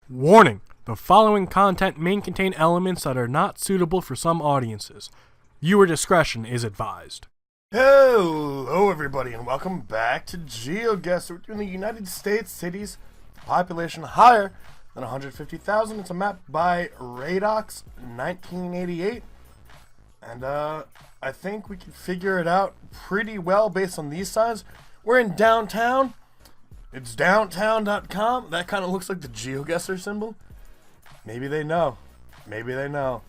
Warning: the following content may contain elements that are not suitable for some audiences. Viewer discretion is advised. Hello everybody and welcome back to Geoguessr. We're doing the United States cities, population higher than 150,000. It's a map by Radox 1988. And I think we can figure it out pretty well based on these signs. We're in downtown. It's downtown.com. That kind of looks like the Geoguessr symbol. Maybe they know. Maybe they know.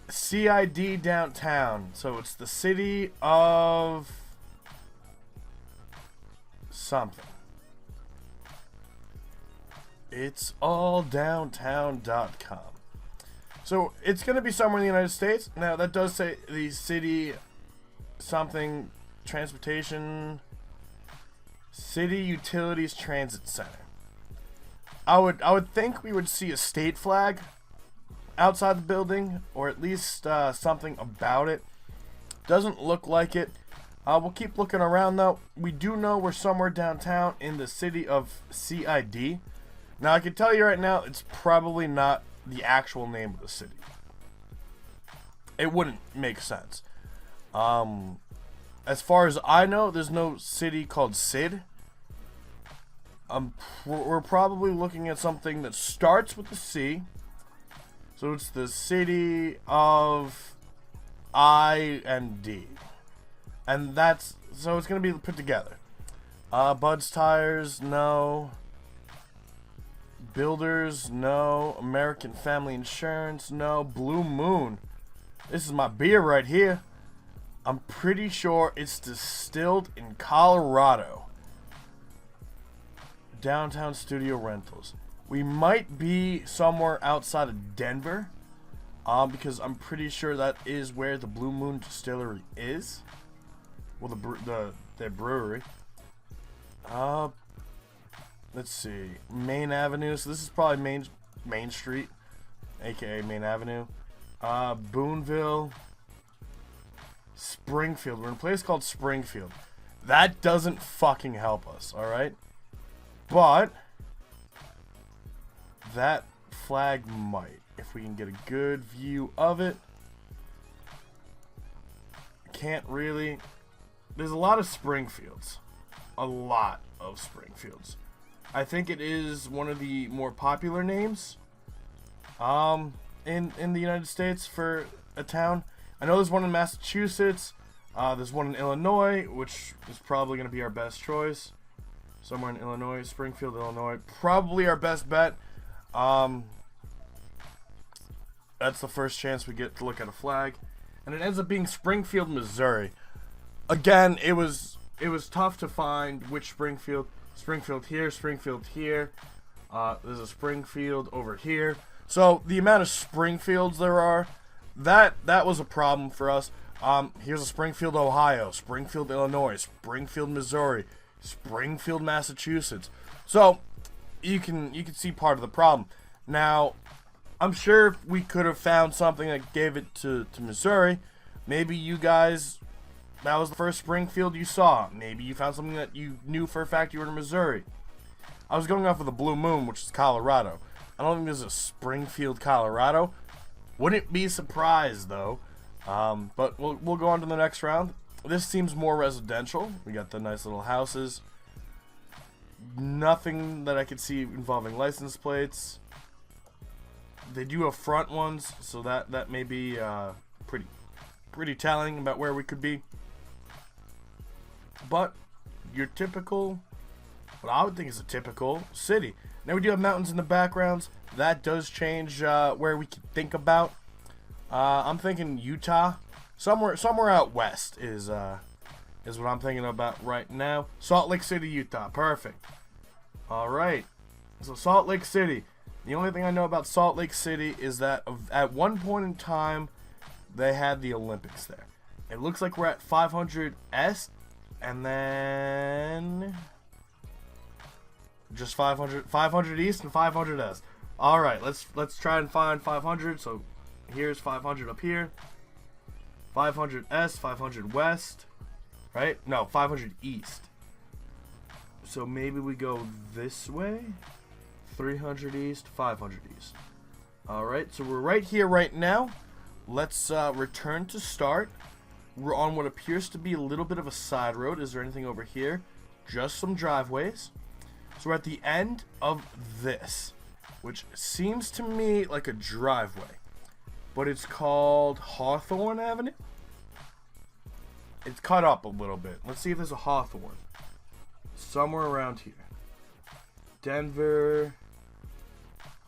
CID downtown. So it's the city of something. It's all downtown.com. So it's going to be somewhere in the United States. Now that does say the city something transportation city utilities transit center. I would think we would see a state flag outside the building, or at least something about it. Doesn't look like it. We'll keep looking around though. We do know we're somewhere downtown in the city of CID. Now I can tell you right now, it's probably not the actual name of the city. It wouldn't make sense. As far as I know, there's no city called Sid. We're probably looking at something that starts with the C. So it's the city of I and D. And that's, so it's going to be put together. Bud's Tires, no. Builders, no. American Family Insurance, no. Blue Moon. This is my beer right here. I'm pretty sure it's distilled in Colorado. Downtown Studio Rentals. We might be somewhere outside of Denver, because I'm pretty sure that is where the Blue Moon Distillery is. Well, the brewery. Let's see. Main Avenue. So this is probably Main Street, aka Main Avenue. Boonville. Springfield. We're in a place called Springfield. That doesn't fucking help us, alright? But that flag might, if we can get a good view of it. Can't really. There's a lot of Springfields. A lot of Springfields. I think it is one of the more popular names in the United States for a town. I know there's one in Massachusetts. There's one in Illinois, which is probably going to be our best choice. Somewhere in Illinois, Springfield, Illinois. Probably our best bet. That's the first chance we get to look at a flag. And it ends up being Springfield, Missouri. Again, it was tough to find which Springfield. Springfield here, Springfield here. There's a Springfield over here. So the amount of Springfields there are, that was a problem for us. Here's a Springfield, Ohio, Springfield, Illinois, Springfield, Missouri, Springfield, Massachusetts. So you can see part of the problem. Now, I'm sure if we could have found something that gave it to Missouri, maybe you guys, that was the first Springfield you saw. Maybe you found something that you knew for a fact you were in Missouri. I was going off of the Blue Moon, which is Colorado. I don't think there's a Springfield, Colorado. Wouldn't be surprised though. But we'll go on to the next round. This seems more residential. We got the nice little houses. Nothing that I could see involving license plates. They do have front ones, so that may be pretty telling about where we could be. But your typical, what I would think is a typical city. Now we do have mountains in the backgrounds. That does change where we could think about. I'm thinking Utah, somewhere out west is what I'm thinking about right now. Salt Lake City, Utah, perfect. All right, so Salt Lake City. The only thing I know about Salt Lake City is that at one point in time, they had the Olympics there. It looks like we're at 500S, and then just 500 East and 500S. All right, let's try and find 500. So here's 500 up here. 500S, 500 West, right? No, 500 East. So maybe we go this way. 300 East, 500 East. Alright, so we're right here right now. Let's return to start. We're on what appears to be a little bit of a side road. Is there anything over here? Just some driveways. So we're at the end of this, which seems to me like a driveway. But it's called Hawthorne Avenue. It's cut up a little bit. Let's see if there's a Hawthorne somewhere around here. Denver.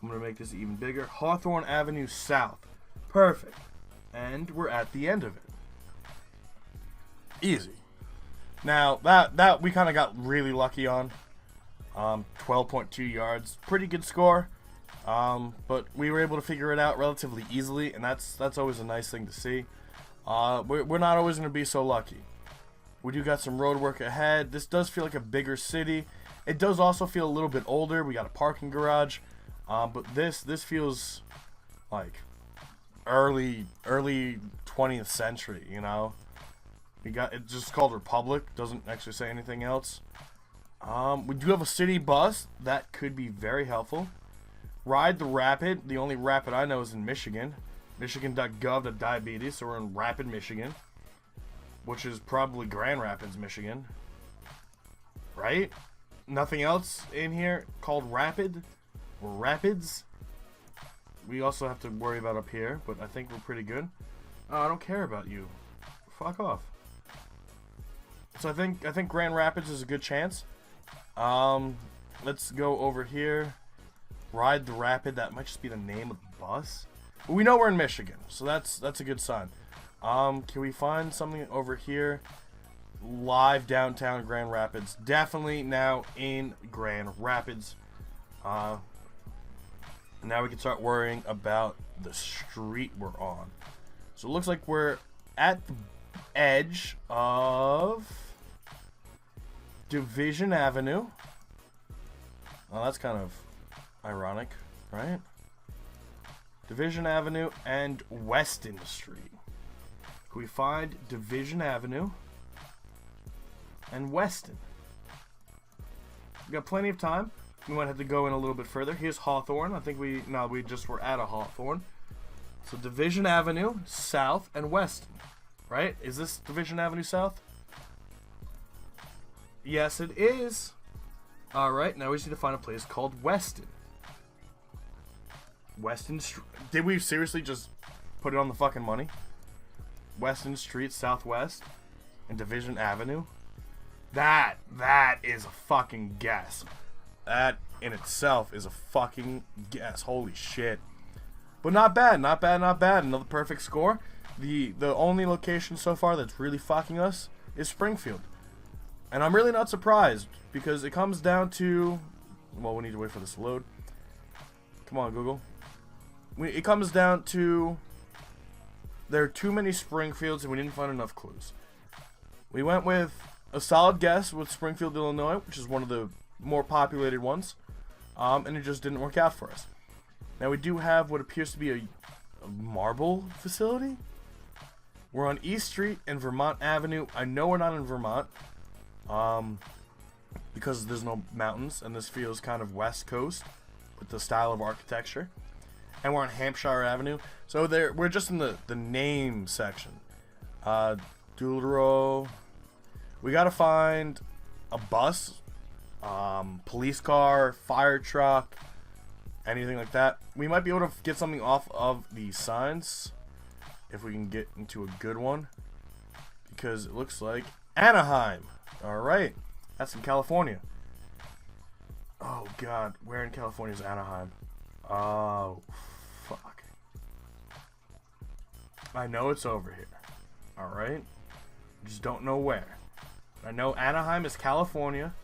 I'm going to make this even bigger. Hawthorne Avenue South. Perfect. And we're at the end of it. Easy. Now, that we kind of got really lucky on. 12.2 yards. Pretty good score. But we were able to figure it out relatively easily, and that's always a nice thing to see. We're not always going to be so lucky. We do got some road work ahead. This does feel like a bigger city. It does also feel a little bit older. We got a parking garage. But this feels like early 20th century, you know. We got it just called Republic, doesn't actually say anything else. We do have a city bus that could be very helpful. Ride the Rapid. The only Rapid I know is in Michigan. Michigan.gov.diabetes, so we're in Rapid, Michigan. Which is probably Grand Rapids, Michigan. Right? Nothing else in here called Rapid or Rapids. We also have to worry about up here, but I think we're pretty good. I don't care about you. Fuck off. So I think Grand Rapids is a good chance. Let's go over here. Ride the Rapid. That might just be the name of the bus. But we know we're in Michigan, so that's a good sign. Can we find something over here? Live downtown Grand Rapids. Definitely now in Grand Rapids. Now we can start worrying about the street we're on. So it looks like we're at the edge of Division Avenue. Well, that's kind of ironic, right? Division Avenue and Weston Street. Can we find Division Avenue and Weston? We got plenty of time. We might have to go in a little bit further. Here's Hawthorne. I think we just were at a Hawthorne. So Division Avenue South and Weston, right? Is this Division Avenue South? Yes, it is. All right, now we just need to find a place called Weston. Weston Street. Did we seriously just put it on the fucking money? Weston Street Southwest and Division Avenue. That is a fucking guess. That in itself is a fucking guess. Holy shit. But not bad, not bad, not bad. Another perfect score. The only location so far that's really fucking us is Springfield. And I'm really not surprised because it comes down to, well, we need to wait for this to load. Come on, Google. It comes down to there are too many Springfields and we didn't find enough clues. We went with a solid guess with Springfield, Illinois, which is one of the more populated ones, and it just didn't work out for us. Now we do have what appears to be a marble facility. We're on East Street and Vermont Avenue. I know we're not in Vermont, because there's no mountains, and this feels kind of West Coast with the style of architecture. And we're on Hampshire Avenue, so we're just in the name section. Doodlero. We gotta find a bus, police car, fire truck, anything like that. We might be able to get something off of these signs if we can get into a good one, because it looks like Anaheim. All right, that's in California. Oh God, where in California is Anaheim? Oh fuck. I know it's over here. All right, just don't know where. I know Anaheim is California.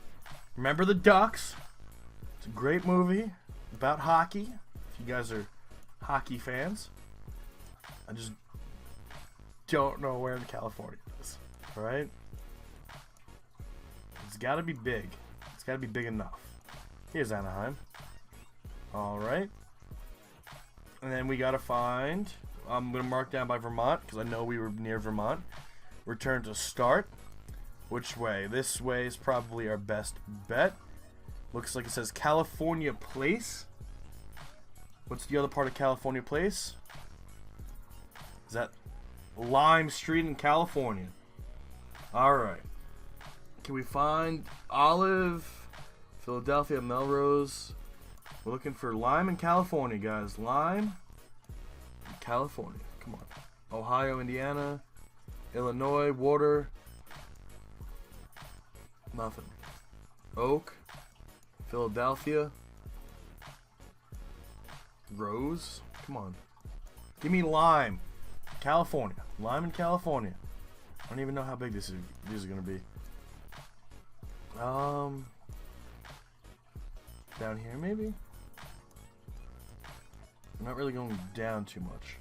Remember the Ducks? It's a great movie about hockey. If you guys are hockey fans, I just don't know where in California it is. All right, it's got to be big. It's got to be big enough. Here's Anaheim. All right, and then we got to find. I'm gonna mark down by Vermont because I know we were near Vermont. Return to start. Which way? This way is probably our best bet. Looks like it says California Place. What's the other part of California Place? Is that Lime Street in California? Alright. Can we find Olive, Philadelphia, Melrose? We're looking for Lime in California, guys. Lime, California. Come on. Ohio, Indiana, Illinois, Water. Nothing. Oak, Philadelphia, Rose. Come on. Give me Lime, California. Lime in California. I don't even know how big these are gonna be. Down here maybe? I'm not really going down too much.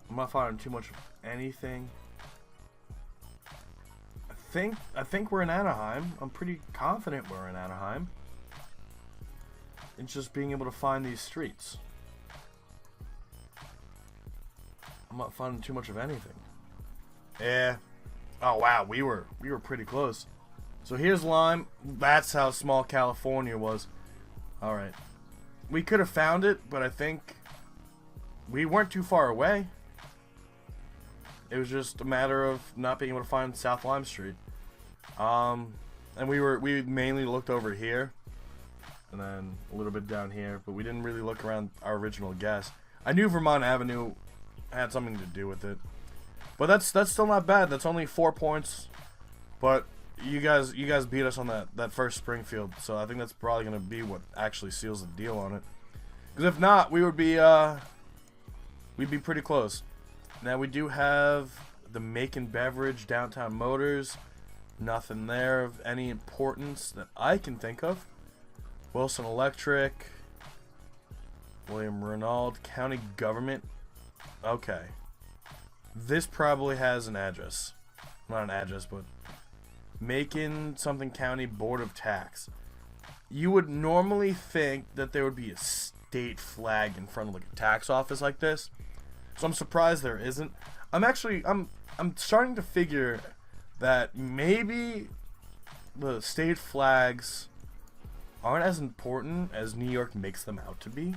I'm not finding too much of anything. I think we're in Anaheim. I'm pretty confident we're in Anaheim. It's just being able to find these streets. I'm not finding too much of anything. Yeah. Oh wow, we were pretty close. So here's Lime. That's how small California was. Alright. We could have found it, but I think we weren't too far away. It was just a matter of not being able to find South Lime Street. And we mainly looked over here. And then a little bit down here. But we didn't really look around our original guess. I knew Vermont Avenue had something to do with it. But that's still not bad. That's only 4 points. But you guys beat us on that first Springfield. So I think that's probably going to be what actually seals the deal on it. Because if not, we'd be pretty close. Now we do have the Macon Beverage, Downtown Motors. Nothing there of any importance that I can think of. Wilson Electric. William Renault. County Government. Okay. This probably has an address. Not an address, but Macon something County Board of Tax. You would normally think that there would be a state flag in front of like a tax office like this. So I'm surprised there isn't. I'm starting to figure that maybe the state flags aren't as important as New York makes them out to be.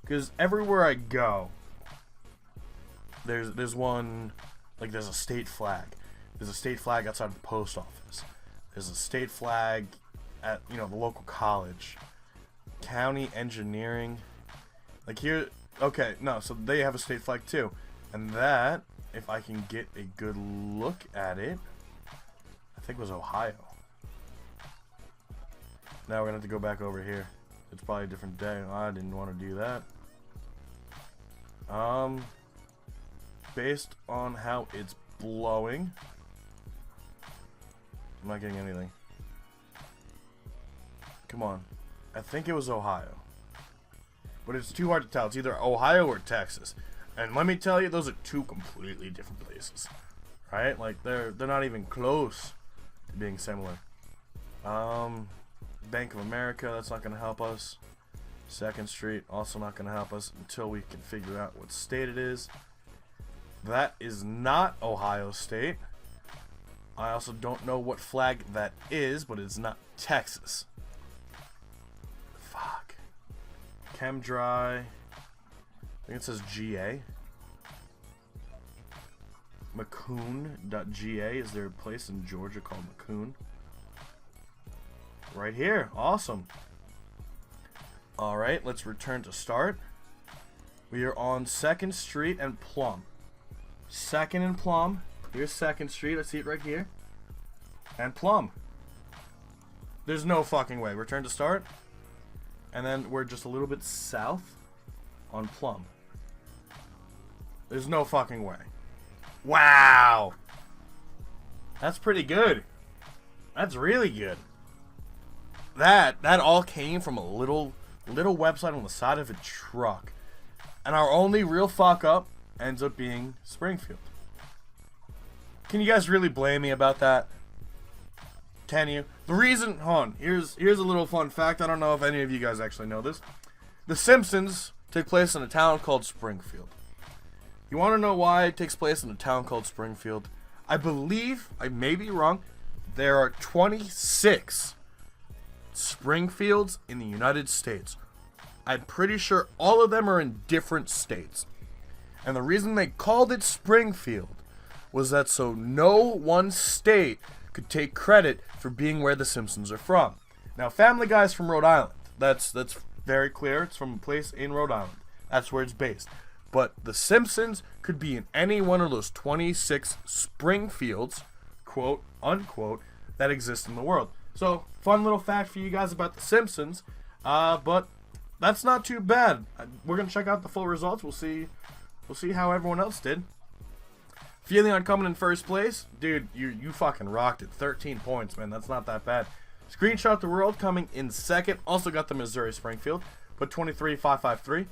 Because everywhere I go, there's one, like there's a state flag. There's a state flag outside the post office. There's a state flag at, you know, the local college. County engineering. Like here, okay, no, so they have a state flag too. And that, if I can get a good look at it, I think was Ohio. Now we're gonna have to go back over here. It's probably a different day. I didn't want to do that. Based on how it's blowing, I'm not getting anything. Come on. I think it was Ohio. But it's too hard to tell. It's either Ohio or Texas. And let me tell you, those are two completely different places. Right? Like, they're not even close to being similar. Bank of America, that's not going to help us. 2nd Street, also not going to help us until we can figure out what state it is. That is not Ohio State. I also don't know what flag that is, but it's not Texas. Fuck. ChemDry. I think it says GA. Macune.ga. Is there a place in Georgia called Macune? Right here. Awesome. Alright, let's return to start. We are on 2nd Street and Plum. 2nd and Plum. Here's 2nd Street. I see it right here. And Plum. There's no fucking way. Return to start. And then we're just a little bit south on Plum. There's no fucking way. Wow. That's pretty good. That's really good. That all came from a little website on the side of a truck. And our only real fuck up ends up being Springfield. Can you guys really blame me about that? Can you? The reason, hold on, here's a little fun fact. I don't know if any of you guys actually know this. The Simpsons take place in a town called Springfield. You want to know why it takes place in a town called Springfield? I believe, I may be wrong, there are 26 Springfields in the United States. I'm pretty sure all of them are in different states. And the reason they called it Springfield was that so no one state could take credit for being where the Simpsons are from. Now, Family Guy's from Rhode Island. That's very clear. It's from a place in Rhode Island. That's where it's based. But the Simpsons could be in any one of those 26 Springfields, quote unquote, that exist in the world. So, fun little fact for you guys about the Simpsons. But that's not too bad. We're gonna check out the full results. We'll see how everyone else did. Feeling on coming in first place, dude. You fucking rocked it. 13 points, man. That's not that bad. Screenshot the World coming in second. Also got the Missouri Springfield, but 23,553.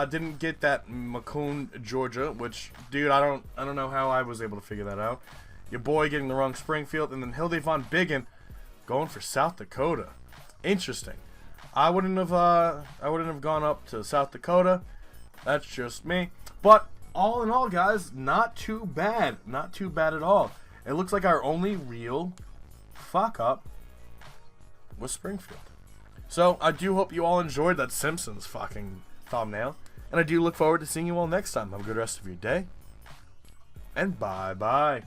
Didn't get that Macomb, Georgia, which, dude, I don't know how I was able to figure that out. Your boy getting the wrong Springfield, and then Hilde von Bingen going for South Dakota. Interesting. I wouldn't have gone up to South Dakota. That's just me. But all in all, guys, not too bad. Not too bad at all. It looks like our only real fuck up was Springfield. So I do hope you all enjoyed that Simpsons fucking thumbnail, and I do look forward to seeing you all next time. Have a good rest of your day, and bye bye.